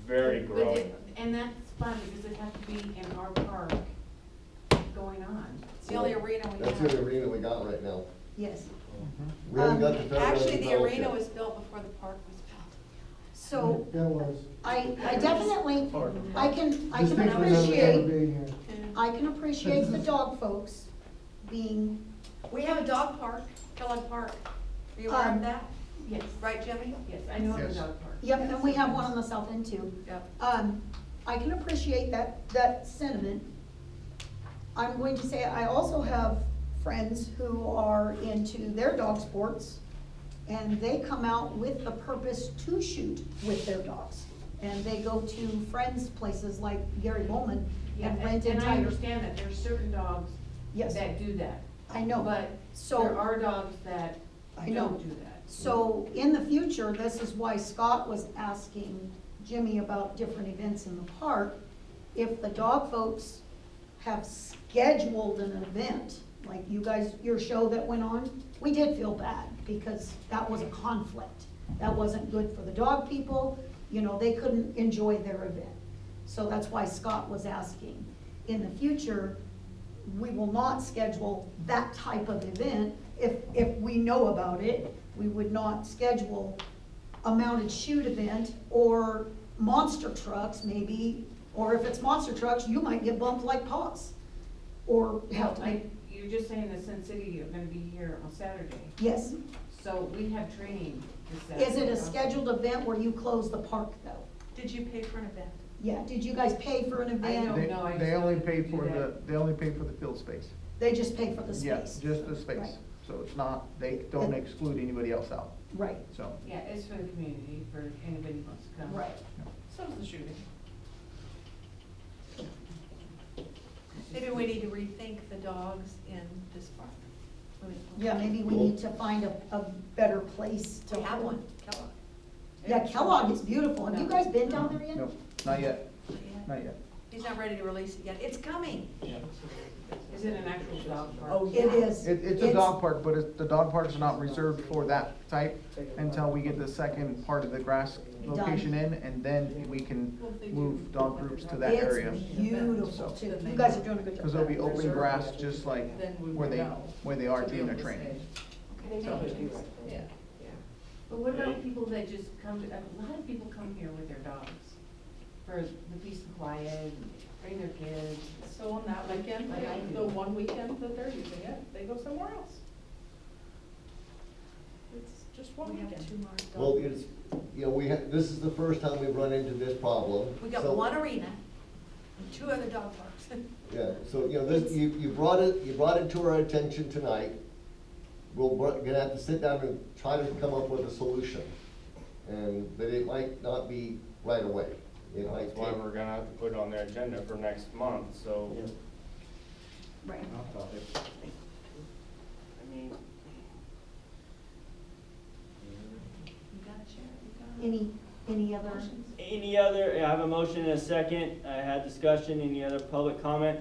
very growing. And that's fun because it has to be in our park going on. It's the only arena we That's have. the arena we got right now. Yes. We haven't got the fairgrounds Actually, the developed arena yet. was built before the park was built. So That was. I definitely, I can Distinctly remember ever appreciate, being here. I can appreciate the dog folks being, We have a dog park, Kellogg Park. Are you aware of that? Yes, Right, Jimmy? yes, I know Yes. the dog park. yep, and we have one on the south end too. Yep. I can appreciate that sentiment. I'm going to say, I also have friends who are into their dog sports, and they come out with the purpose to shoot with their dogs. And they go to friends' places like Gary Bowman Yeah, and and rent and I entire. understand that there's certain dogs Yes, that do that. I know. But So- there are dogs that I know. don't do that. So in the future, this is why Scott was asking Jimmy about different events in the park. If the dog folks have scheduled an event, like you guys, your show that went on, we did feel bad because that was a conflict. That wasn't good for the dog people, you know, they couldn't enjoy their event. So that's why Scott was asking. In the future, we will not schedule that type of event. If we know about it, we would not schedule a mounted shoot event or monster trucks maybe, or if it's monster trucks, you might get bumped like Paws. Or have to make, You're just saying that Sin City, you're gonna be here on Saturday. yes. So we have training this Saturday. Is it a also. scheduled event where you close the park though? Did you pay for an event? Yeah, did you guys pay for an I event? don't know, I They just only don't pay do for that. they only pay for the field space. They just pay for the Yeah, space? just the space. Right. So it's not, they don't exclude anybody else out, Right, so. Yeah, it's for the community, for anybody who wants to come. right. So is the shooting. Maybe we need to rethink the dogs in this park. Yeah, maybe we need to find a better place to. We have one, Kellogg. Yeah, Kellogg is beautiful. Have you guys been down there yet? No, not yet, Yeah. not yet. He's not ready to release it yet. It's coming. Is it an actual dog park? Oh, It is. It's a dog park, but the dog park is not reserved for that type until we get the second part of the grass location in, and then we can move dog groups to that area. It's beautiful too. You guys are doing a good job. Because there'll be open grass just like where they are doing their training. Yeah. But what about people that just come, a lot of people come here with their dogs for the peace and quiet, and bring their kids. So on that weekend, Like I do. the one weekend that they're using it, they go somewhere else. It's just one We have weekend. two more dogs. Well, it's, you know, this is the first time we've run into this problem. We got So- one arena and two other dog parks. Yeah, so, you know, this, you brought it to our attention tonight. Gonna have to sit down and try to come up with a solution. But it might not be right away. It might That's why take. we're gonna have to put it on the agenda for next month, so. Right. I mean, You got a chair, you got Any other? motions? Any other, I have a motion and a second, I had discussion, any other public comment?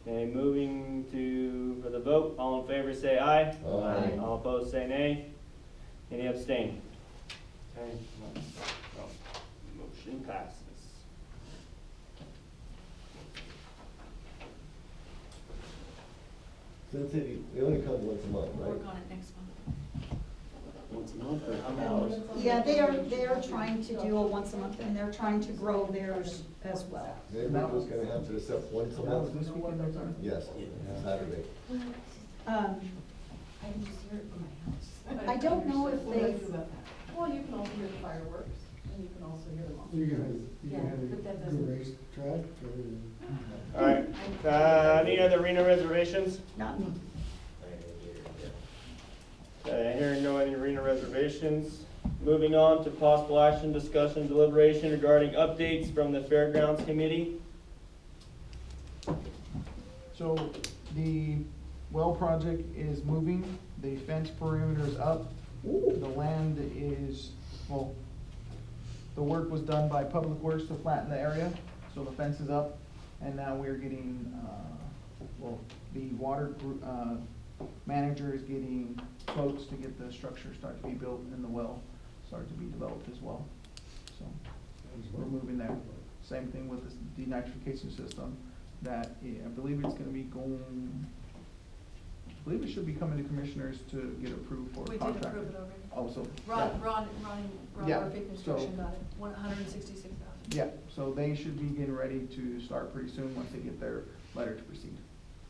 Okay, moving for the vote, all in favor say aye. Aye. All opposed say nay. Any abstain? Okay, motion passes. Sin City, they only come once a month, We'll right? work on it next month. Once a month or how many hours? Yeah, they are trying to do a once a month, and they're trying to grow theirs as well. Everybody's gonna have to accept once a So that was month. this weekend, I'm sorry? Yes, Saturday. I can just hear it from my house. I don't know if What do I they, do about that? Well, you can also hear the fireworks, and you can also hear them all. You can Yeah, but that have doesn't- a race track or. Alright, any other arena reservations? not me. Okay, hearing no other arena reservations. Moving on to possible action, discussion, deliberation regarding updates from the Fairgrounds Committee. So the well project is moving, the fence perimeter is up, the land is, well, the work was done by Public Works to flatten the area, so the fence is up, and now we're getting, the water manager is getting quotes to get the structure start to be built and the well start to be developed as well. moving there. Same thing with this denitrification system, that I believe it's gonna be going, I believe it should be coming to commissioners to get approved for a We did contract. approve it already. Also, Ron Yeah, Murphy Construction so- got it, 166,000. yeah, so they should be getting ready to start pretty soon once they get their letter to proceed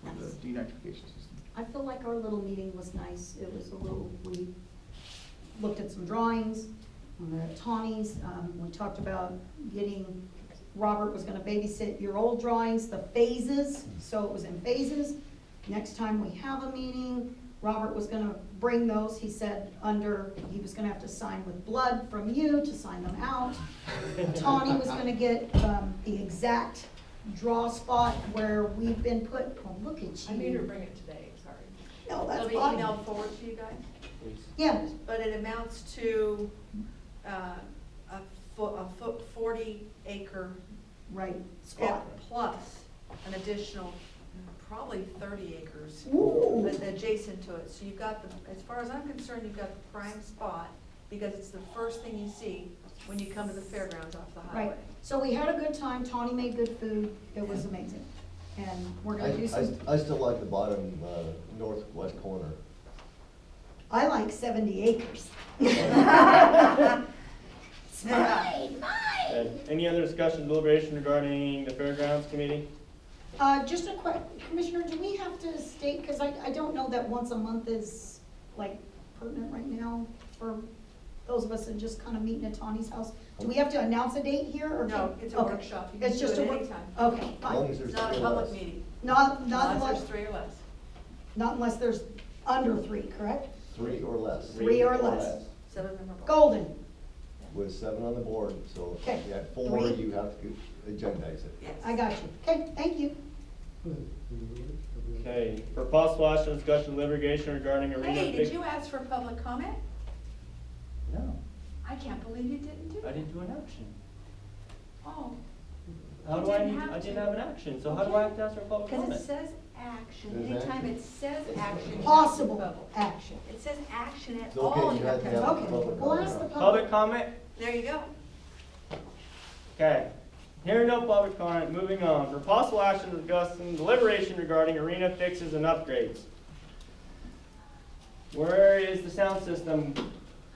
for the denitrification system. I feel like our little meeting was nice. It was a little, we looked at some drawings, we were at Tawny's, we talked about getting, Robert was gonna babysit your old drawings, the phases, so it was in phases. Next time we have a meeting, Robert was gonna bring those, he said, he was gonna have to sign with blood from you to sign them out. Tawny was gonna get, the exact draw spot where we've been put, oh, look at you. I made her bring it today, sorry. No, that's It'll be fine. emailed forward to you guys, Yeah, but it amounts to, a 40-acre right, spot. plus an additional, probably 30 acres Ooh. adjacent to it. So you've got the, as far as I'm concerned, you've got the prime spot, because it's the first thing you see when you come to the fairgrounds off the highway. Right, so we had a good time, Tawny made good food, it was amazing. And we're gonna do some, I still like the bottom, northwest corner. I like 70 acres. It's mine, mine. Any other discussion, deliberation regarding the fairgrounds committee? Just a Commissioner, do we have to state, because I don't know that once a month is like pertinent right now for those of us that just kind of meeting at Tawny's house. Do we have to announce a date here or? No, it's a Okay. workshop. You can It's do just it a work. anytime. Okay, As long fine. as there's It's not a three public of us. meeting, Not unless unless, there's 3 or less. not unless there's under 3, correct? 3 or less. 3 or less. 7-member board. Golden. With 7 on the board, so if Okay. you had 4, 3. you have to agendize it. Yes. I got you. Okay, thank you. Okay, for possible action, discussion, deliberation regarding arena. Hey, did you ask for public comment? No, I can't believe you didn't do I that. didn't do an action. Oh, How You do I didn't need, have I didn't to. have an action, so how do I have to ask for public because it comment? says action, Says anytime action. it says action. you have to Possible vote. action. It says action at It's okay, all, you you have have to to have vote. Okay, public we'll ask the comment. Public public. comment? There you go. Okay. Hearing no public comment, moving on. For possible action, discussion, deliberation regarding arena fixes and upgrades. Where is the sound system?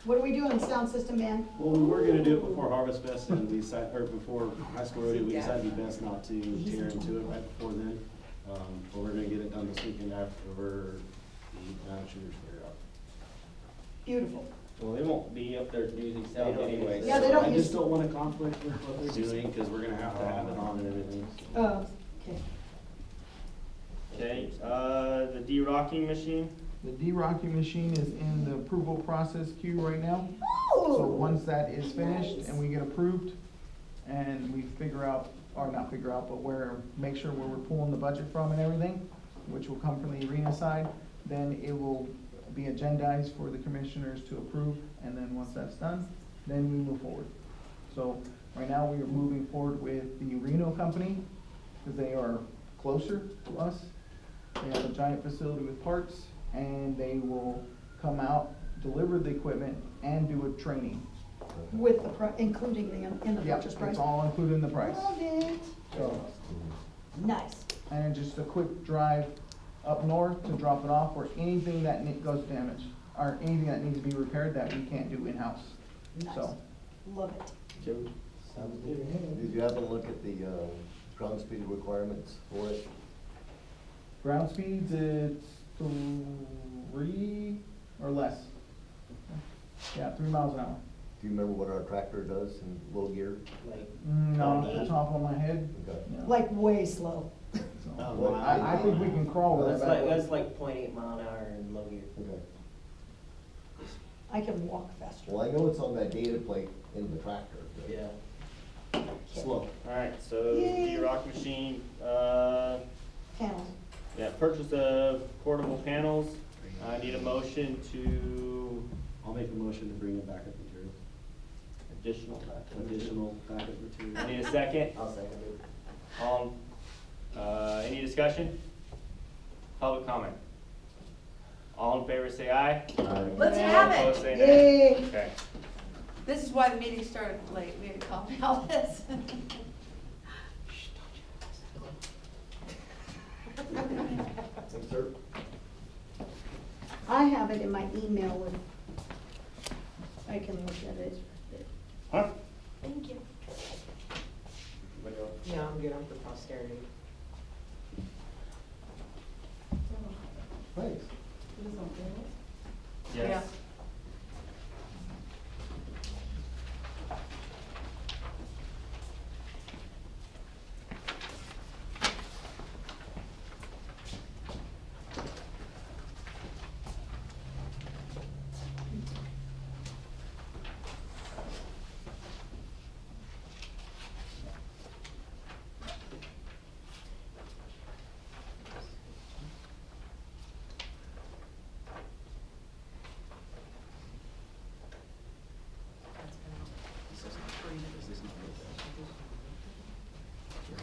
What are we doing, sound system man? Well, we were gonna do it before Harvest Fest and we decided, or before High School Rodeo, we decided it'd be best not to tear into it right before then. But we're gonna get it done this weekend after the shooters clear out. Beautiful. Well, they won't be up there using sound anyway. Yeah, they don't I use- just don't wanna conflict with what they're doing, cause we're gonna have to have it on and everything. Okay. Okay, the de-rocking machine? The de-rocking machine is in the approval process queue right now. So once that is finished and we get approved and we figure out, or not figure out, but make sure where we're pulling the budget from and everything, which will come from the arena side, then it will be agendized for the commissioners to approve, and then once that's done, then we move forward. So right now, we are moving forward with the Reno company, because they are closer to us. They have a giant facility with parts, and they will come out, deliver the equipment, and do a training. With the, including in the Yeah, purchase price. it's all included in the price. Love it. So, Nice. and just a quick drive up north to drop it off, or anything that goes damaged, or anything that needs to be repaired that we can't do in-house. Nice. So, Love it. Did you have a look at the ground speed requirements for it? ground speeds, it's 3 or less. Yeah, 3 miles an hour. Do you remember what our tractor does in low gear? Not off the top of my head. Okay. no. Like way slow. So, Oh, I think we can crawl with That's that. like, that's like 0.8 mile an hour in low gear. Okay. I can walk faster. Well, I know it's on that data plate in the tractor. but- Yeah. Slow. Alright, so Yay. de-rock machine, Panels. yeah, purchase of portable panels. I need a motion to I'll make a motion to bring the backup materials, additional backup I materials. need a second. I'll second it. All, any discussion? Public comment? All in favor say aye. Let's All have opposed it. say nay. Yay. Okay. This is why the meeting started late, we had to copy all this. Thanks, sir. I have it in my email and I can look at it. Huh? Thank you. Anybody else? Yeah, I'm good, I'm for posterity. Thanks. Yes. Yeah.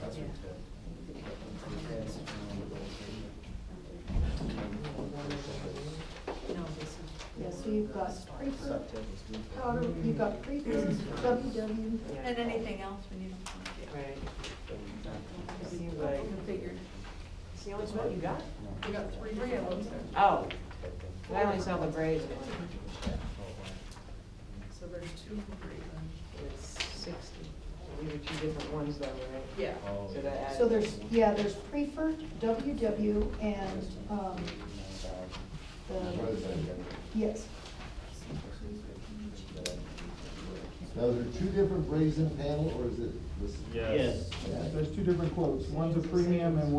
That's what Yeah, so you've got prefer, Subtitles. powder, you've got prefer, WW. And anything else we need to, Right. I figured. It's the only one you got? We got three of them. Oh, I only saw the braids one. So there's two for free then. It's 60. These are two different ones though, right? Yeah. So that adds. So there's prefer, WW, and, yes. Now, is there two different brazen panel, or is it this? Yes. There's two different quotes. One's a premium and